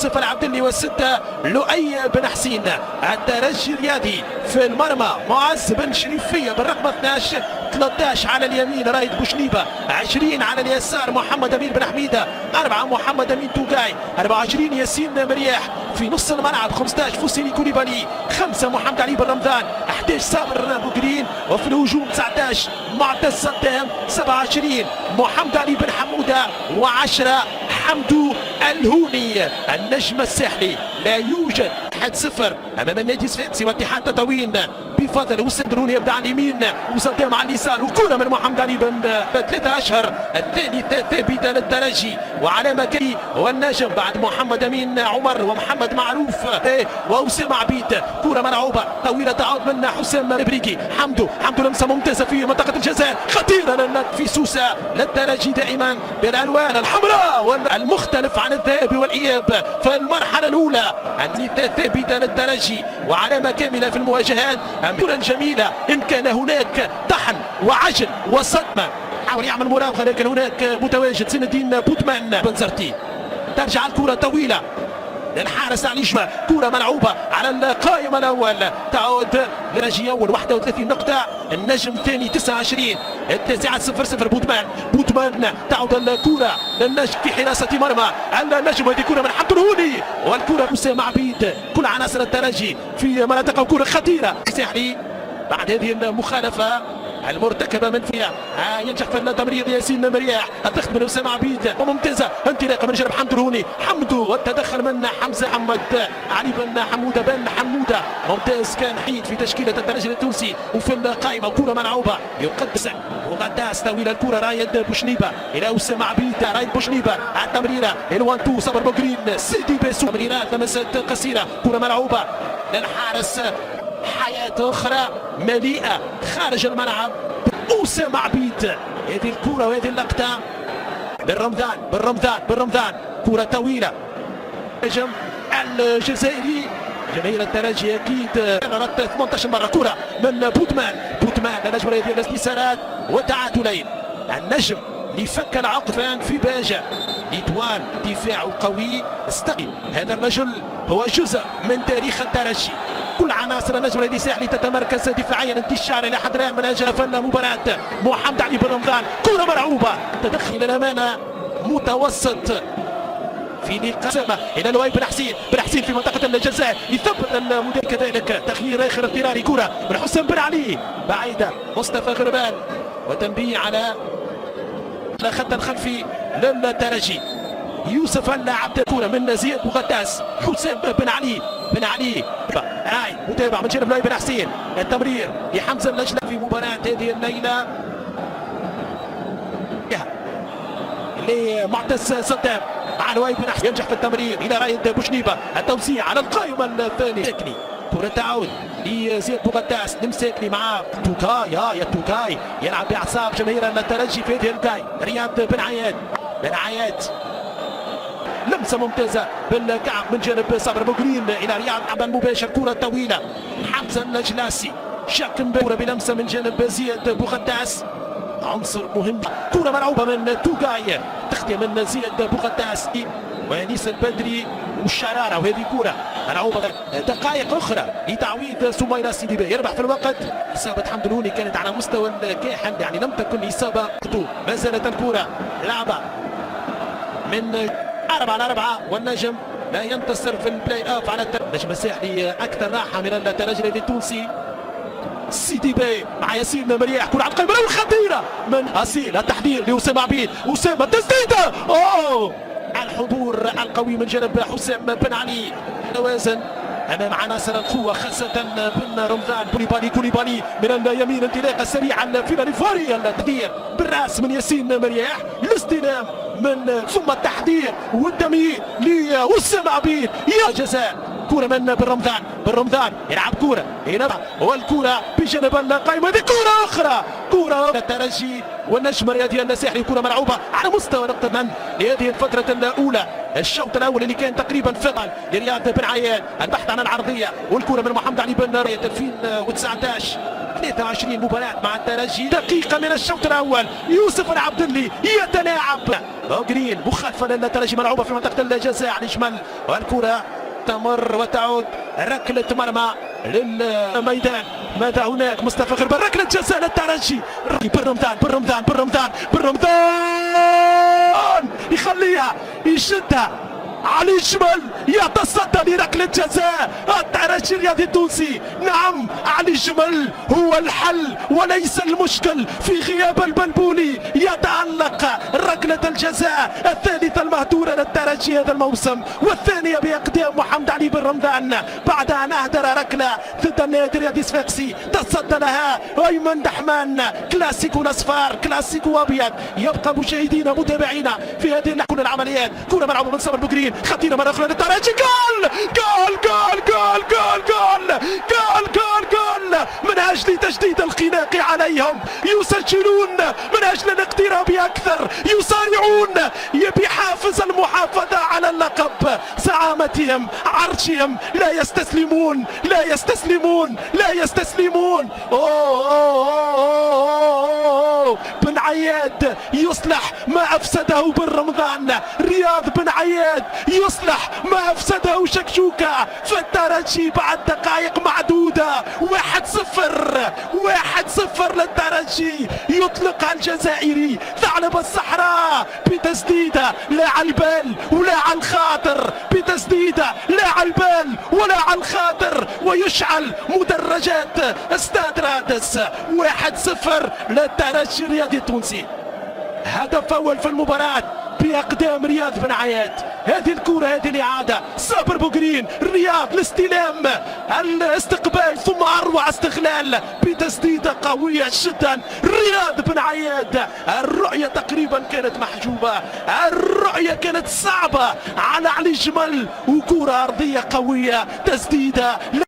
يوسف العبدلي والستة لؤي بن حسين. الترجي الرياضي في المرمى معز بن شريفية بالرقم 12، 13 على اليمين رايد بوشنيبة، 20 على اليسار محمد امين بن حميده، 4 محمد امين توقاي، 24 ياسين مرياح. في نص الملعب 15 فوسيني كوليبالي، 5 محمد علي بن رمضان، 11 صابر بوكرين، وفي الهجوم 19 معتز صدام، 27 محمد علي بن حموده، و10 حمدو الهوني. النجم الساحلي لا يوجد 1-0 امام النادي الصفاقسي واتحاد تطاوين بفضل وسام دروني يبدا على اليمين وصدام على اليسار، وكره من محمد علي بن 3 اشهر الثالث ثابته للترجي وعلى مكانه والنجم بعد محمد امين عمر ومحمد معروف واسامه عبيد. كره ملعوبه طويله تعود من حسام بريكي، حمدو لمسه ممتازه في منطقه الجزاء خطيره في سوسه للترجي دائما بالالوان الحمراء والمختلف عن الذهاب والاياب في المرحله الاولى. ثابته للترجي وعلامه كامله في المواجهات. كرة جميلة إن كان هناك طحن وعجل وصدمة، حاول يعمل مراوغة لكن هناك متواجد سين الدين بوتمان بنزرتي. ترجع الكرة طويلة للحارس علي جمع، كرة ملعوبة على القائم الأول، تعود للترجي أول 31 نقطة، النجم الثاني 29، التاسعة 0-0. بوتمان تعود الكرة للنجم في حراسة مرمى النجم، هذه كرة من حمد الهوني والكرة أسامة عبيد. كل عناصر الترجي في مناطق كرة خطيرة. الساحلي بعد هذه المخالفة المرتكبه من فيها ينجح في التمرير ياسين مرياح، الضغط من اسامه عبيد وممتازه انطلاقه من جانب حمد الهوني، حمدو والتدخل من حمزه محمد علي بن حموده ممتاز كان حيد في تشكيله الترجي التونسي. وفي القائمه كره ملعوبه يقدس وغداس طويله الكره رايد بوشنيبه الى اسامه عبيد، رايد بوشنيبه التمريره الوان تو صبر بوكرين سيدي بيسو، تمريرات لمسات قصيره، كره ملعوبه للحارس، حياة أخرى مليئة خارج الملعب أسامة عبيد. هذه الكرة وهذه اللقطة بالرمضان كرة طويلة نجم الجزائري. جماهير الترجي أكيد مرت 18 مرة. كرة من بوتمان النجم الذي الاستثارات وتعادلين. النجم لفك العقفان في باجة لإتوان دفاع قوي استقيم. هذا الرجل هو جزء من تاريخ الترجي. كل عناصر النجم الذي الساحلي تتمركز دفاعيا، انتشار الى حد من اجل فن مباراه محمد علي بن رمضان. كره مرعوبه تدخل الامانه متوسط في لقاء الى لؤي بن حسين في منطقه الجزاء، يثبت المدير كذلك. تغيير اخر اضطراري، كره من حسام بن علي بعيده مصطفى غربان وتنبيه على الخط الخلفي للترجي. يوسف العبد، كره من زياد بوغداس، حسام بن علي متابع من جانب لؤي بن حسين، التمرير لحمزه النجله في مباراه هذه الليله لمعتز صدام مع لؤي بن حسين، ينجح في التمرير الى رايد بوشنيبه، التوزيع على القائمه الثاني. كره تعود لزياد بوغداس المساكني مع توكاي يلعب باعصاب جماهير الترجي في هذه الكاي. رياض بن عياد لمسه ممتازه بالكعب من جانب صابر بوكرين الى رياض عبد مباشر. كره طويله حمزه الجلاسي شاك كره بلمسه من جانب زياد بوغداس، عنصر مهم. كره ملعوبه من توكاي، تغطيه من زياد بوغداس وانيس البدري والشراره، وهذه كره ملعوبه دقائق اخرى لتعويض سميره سيدي. يربح في الوقت. اصابه حمد الهوني كانت على مستوى الكاحل، يعني لم تكن اصابه. ما زالت الكره لعبه من 4-4 والنجم لا ينتصر في البلاي اوف على النجم الساحلي. اكثر راحه من الترجي التونسي. سيدي بي مع ياسين مرياح، كره على القائمه خطيره من اصيل، التحضير لاسامه عبيد، اسامه تسديده الحضور القوي من جانب حسام بن علي. توازن امام عناصر القوه خاصه بن رمضان. كوليبالي من اليمين، انطلاقه سريعه في الفاري، التحضير بالراس من ياسين مرياح، الاستلام من ثم التحضير والتمهيد لأسامة عبيد. يا جزاء كرة من بالرمضان يلعب كرة والكرة بجانب القائمة. هذه كرة أخرى، كرة الترجي والنجم الرياضي الساحلي. كرة ملعوبة على مستوى نقطة من لهذه الفترة الأولى، الشوط الأول اللي كان تقريبا فضل لرياض بن عياد. البحث عن العرضية والكرة من محمد علي بن 2019 23 مباراة مع الترجي، دقيقة من الشوط الأول. يوسف العبدلي يتلاعب بوغرين مخالفة للترجي ملعوبة في منطقة الجزاء على الشمال، والكرة تمر وتعود ركلة مرمى للميدان. ماذا هناك؟ مصطفى غربال ركلة جزاء للترجي. بالرمضان يخليها يشدها علي جمل يتصدى لركلة جزاء الترجي الرياضي التونسي. نعم، علي جمل هو الحل وليس المشكل. في غياب البلبولي يتألق ركلة الجزاء الثالثة المهدورة للترجي هذا الموسم، والثانية بإقدام محمد علي بن رمضان بعد أن أهدر ركلة ضد النادي الرياضي الصفاقسي. تصدى لها أيمن دحمان. كلاسيكو أصفار، كلاسيكو أبيض. يبقى مشاهدينا متابعينا في هذه كل العمليات. كرة ملعوبة من صبر بوغرين، خطيرة مرة أخرى للترجي. جول من أجل تجديد الخناق عليهم. يسجلون من أجل الاقتراب أكثر، يصارعون بحافز المحافظة على اللقب. زعامتهم، عرشهم، لا يستسلمون. بن عياد يصلح ما أفسده بن رمضان. رياض بن عياد يصلح ما أفسده شكشوكة. فالترجي بعد دقائق معدودة 1-0 للترجي. يطلق الجزائري ثعلب الصحراء بتسديدة لا على البال ولا على الخاطر، ويشعل مدرجات استاد رادس. 1-0 للترجي الرياضي التونسي. هدف أول في المباراة بأقدام رياض بن عياد. هذه الكرة، هذه الإعادة، صابر بوغرين، رياض الاستلام، الاستقبال، ثم أروع استغلال بتسديدة قوية جدا. رياض بن عياد، الرؤية تقريبا كانت محجوبة، الرؤية كانت صعبة على علي جمل، وكرة أرضية قوية، تسديدة لا